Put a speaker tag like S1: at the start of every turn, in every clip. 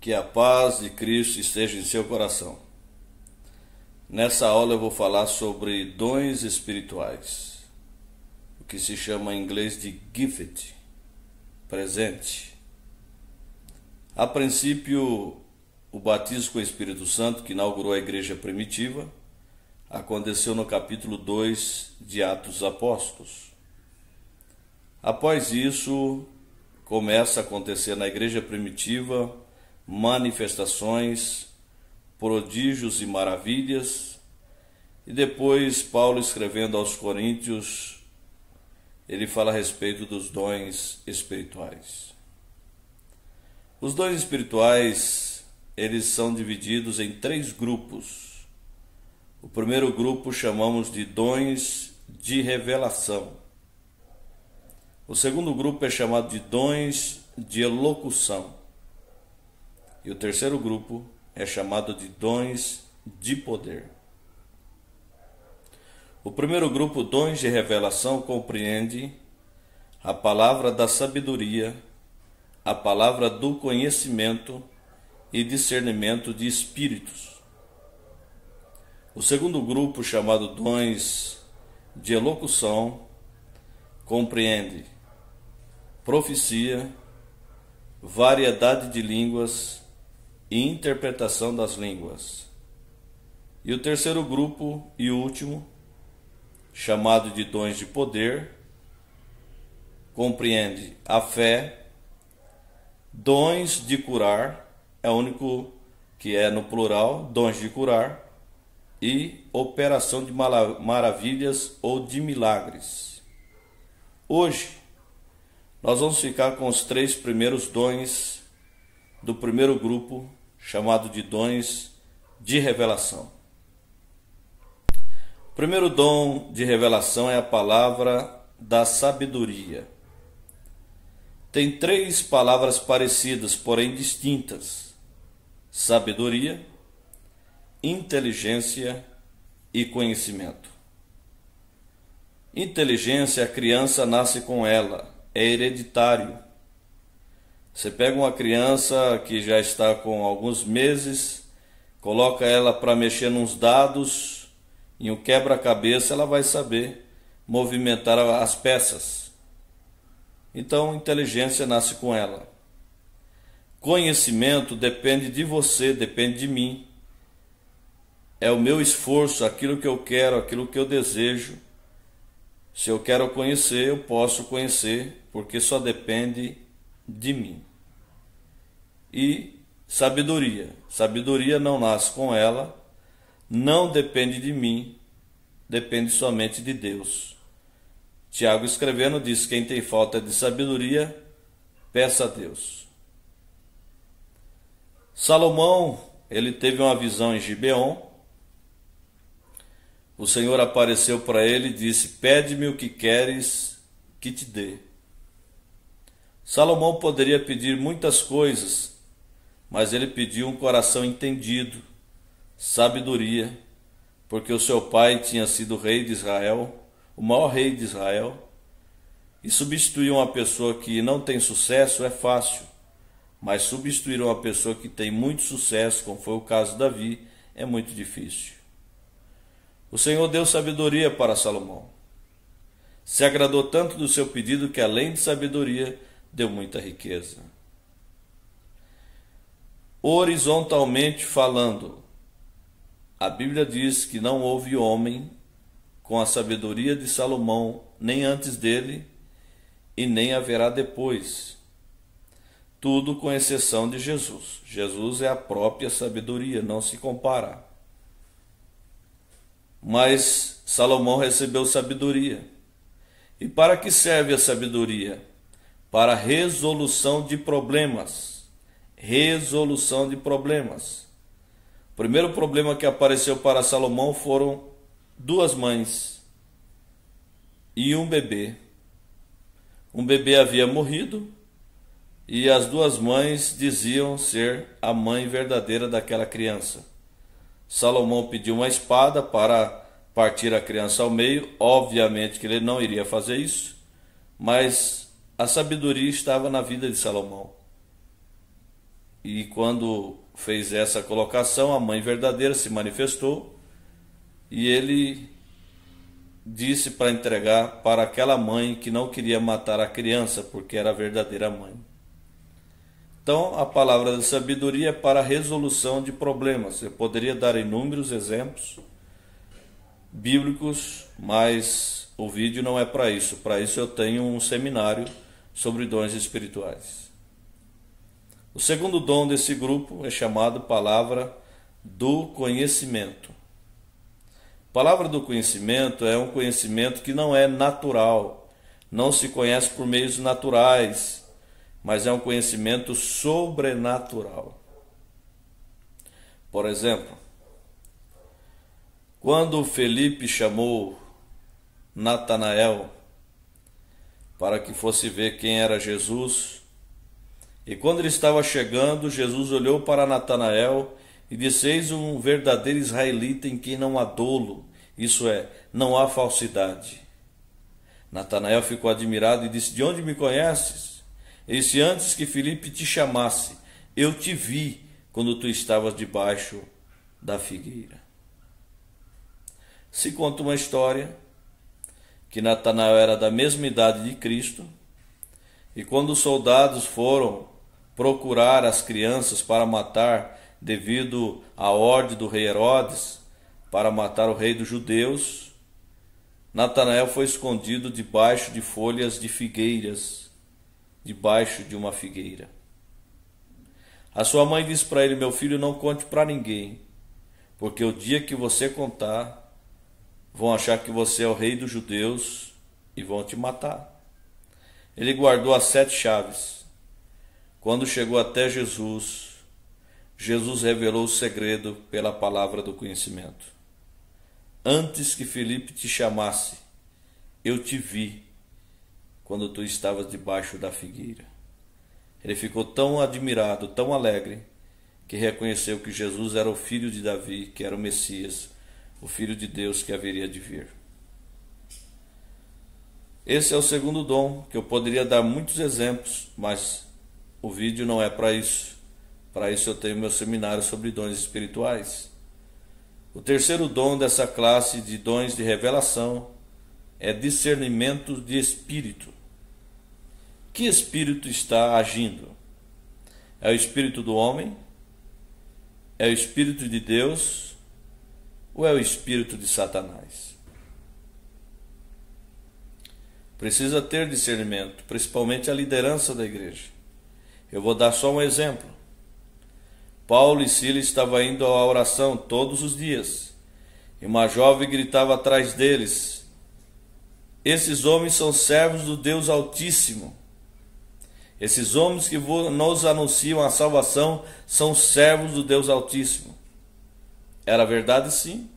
S1: Que a paz de Cristo esteja em seu coração. Nessa aula eu vou falar sobre dons espirituais, o que se chama em inglês de gift, presente. A princípio, o batismo com o Espírito Santo, que inaugurou a igreja primitiva, aconteceu no capítulo 2 de Atos dos Apóstolos. Após isso, começa a acontecer na igreja primitiva manifestações, prodígios e maravilhas, e depois Paulo, escrevendo aos Coríntios, ele fala a respeito dos dons espirituais. Os dons espirituais, eles são divididos em 3 grupos. O primeiro grupo chamamos de dons de revelação. O segundo grupo é chamado de dons de elocução. E o terceiro grupo é chamado de dons de poder. O primeiro grupo, dons de revelação, compreende a palavra da sabedoria, a palavra do conhecimento e discernimento de espíritos. O segundo grupo, chamado dons de elocução, compreende profecia, variedade de línguas e interpretação das línguas. E o terceiro grupo e último, chamado de dons de poder, compreende a fé, dons de curar, é o único que é no plural, dons de curar, e operação de maravilhas ou de milagres. Hoje, nós vamos ficar com os 3 primeiros dons do primeiro grupo, chamado de dons de revelação. O primeiro dom de revelação é a palavra da sabedoria. Tem 3 palavras parecidas, porém distintas: sabedoria, inteligência e conhecimento. Inteligência, a criança nasce com ela, é hereditário. Você pega uma criança que já está com alguns meses, coloca ela para mexer nos dados, em um quebra-cabeça ela vai saber movimentar as peças. Então, inteligência nasce com ela. Conhecimento depende de você, depende de mim. É o meu esforço, aquilo que eu quero, aquilo que eu desejo. Se eu quero conhecer, eu posso conhecer, porque só depende de mim. E sabedoria. Sabedoria não nasce com ela, não depende de mim, depende somente de Deus. Tiago, escrevendo, diz: quem tem falta de sabedoria, peça a Deus. Salomão, ele teve uma visão em Gibeon. O Senhor apareceu para ele e disse: pede-me o que queres que te dê. Salomão poderia pedir muitas coisas, mas ele pediu um coração entendido, sabedoria, porque o seu pai tinha sido rei de Israel, o maior rei de Israel, e substituir uma pessoa que não tem sucesso é fácil, mas substituir uma pessoa que tem muito sucesso, como foi o caso de Davi, é muito difícil. O Senhor deu sabedoria para Salomão. Se agradou tanto do seu pedido que, além de sabedoria, deu muita riqueza. Horizontalmente falando, a Bíblia diz que não houve homem com a sabedoria de Salomão, nem antes dele, e nem haverá depois. Tudo com exceção de Jesus. Jesus é a própria sabedoria, não se compara. Mas Salomão recebeu sabedoria. E para que serve a sabedoria? Para resolução de problemas. Resolução de problemas. O primeiro problema que apareceu para Salomão foram 2 mães e um bebê. Um bebê havia morrido e as 2 mães diziam ser a mãe verdadeira daquela criança. Salomão pediu uma espada para partir a criança ao meio. Obviamente que ele não iria fazer isso, mas a sabedoria estava na vida de Salomão. E quando fez essa colocação, a mãe verdadeira se manifestou e ele disse para entregar para aquela mãe que não queria matar a criança, porque era a verdadeira mãe. Então, a palavra da sabedoria é para a resolução de problemas. Eu poderia dar inúmeros exemplos bíblicos, mas o vídeo não é para isso. Para isso eu tenho um seminário sobre dons espirituais. O segundo dom desse grupo é chamado palavra do conhecimento. Palavra do conhecimento é um conhecimento que não é natural, não se conhece por meios naturais, mas é um conhecimento sobrenatural. Por exemplo, quando Felipe chamou Natanael para que fosse ver quem era Jesus, e quando ele estava chegando, Jesus olhou para Natanael e disse: eis um verdadeiro israelita em quem não há dolo, isso é, não há falsidade. Natanael ficou admirado e disse: de onde me conheces? Ele disse: antes que Felipe te chamasse, eu te vi quando tu estavas debaixo da figueira. Se conta uma história que Natanael era da mesma idade de Cristo, e quando os soldados foram procurar as crianças para matar, devido à ordem do rei Herodes, para matar o rei dos judeus, Natanael foi escondido debaixo de folhas de figueiras, debaixo de uma figueira. A sua mãe disse para ele: meu filho, não conte para ninguém, porque o dia que você contar, vão achar que você é o rei dos judeus e vão te matar. Ele guardou as 7 chaves. Quando chegou até Jesus, Jesus revelou o segredo pela palavra do conhecimento. Antes que Felipe te chamasse, eu te vi quando tu estavas debaixo da figueira. Ele ficou tão admirado, tão alegre, que reconheceu que Jesus era o filho de Davi, que era o Messias, o Filho de Deus que haveria de vir. Esse é o segundo dom, que eu poderia dar muitos exemplos, mas o vídeo não é para isso. Para isso eu tenho meu seminário sobre dons espirituais. O terceiro dom dessa classe de dons de revelação é discernimento de espírito. Que espírito está agindo? É o espírito do homem? É o espírito de Deus? Ou é o espírito de Satanás? Precisa ter discernimento, principalmente a liderança da igreja. Eu vou dar só um exemplo. Paulo e Silas estavam indo à oração todos os dias, e uma jovem gritava atrás deles: esses homens são servos do Deus Altíssimo. Esses homens que nos anunciam a salvação são servos do Deus Altíssimo. Era verdade, sim.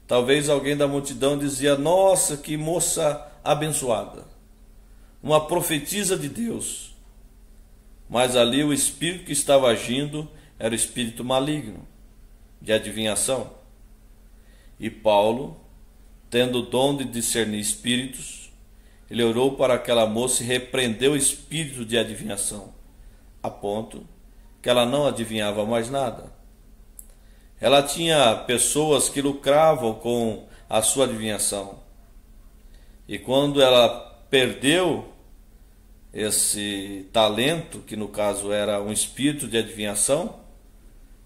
S1: Talvez alguém da multidão dizia: nossa, que moça abençoada, uma profetisa de Deus. Mas ali o espírito que estava agindo era o espírito maligno, de adivinhação. E Paulo, tendo o dom de discernir espíritos, ele orou para aquela moça e repreendeu o espírito de adivinhação, a ponto que ela não adivinhava mais nada. Ela tinha pessoas que lucravam com a sua adivinhação. E quando ela perdeu esse talento, que no caso era um espírito de adivinhação,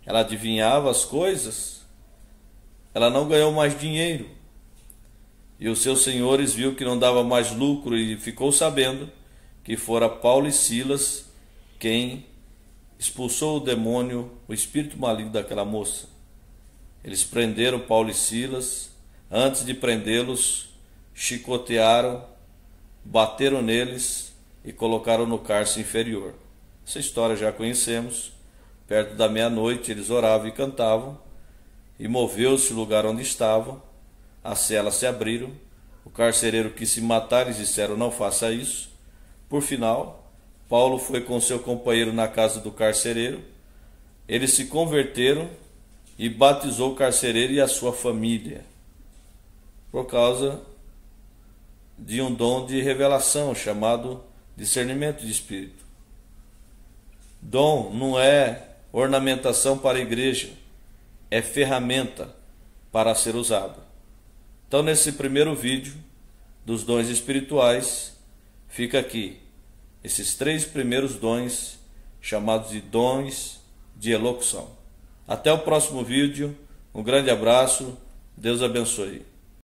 S1: ela adivinhava as coisas, ela não ganhou mais dinheiro. E os seus senhores viu que não dava mais lucro e ficou sabendo que fora Paulo e Silas quem expulsou o demônio, o espírito maligno daquela moça. Eles prenderam Paulo e Silas. Antes de prendê-los, chicotearam, bateram neles e colocaram no cárcere inferior. Essa história já conhecemos. Perto da meia-noite eles oravam e cantavam, e moveu-se o lugar onde estavam, as celas se abriram, o carcereiro quis se matar, eles disseram: não faça isso. Por final, Paulo foi com seu companheiro na casa do carcereiro, eles se converteram e batizou o carcereiro e a sua família, por causa de um dom de revelação chamado discernimento de espírito. Dom não é ornamentação para a igreja, é ferramenta para ser usada. Então, nesse primeiro vídeo dos dons espirituais, fica aqui esses 3 primeiros dons, chamados de dons de elocução. Até o próximo vídeo, um grande abraço, Deus abençoe.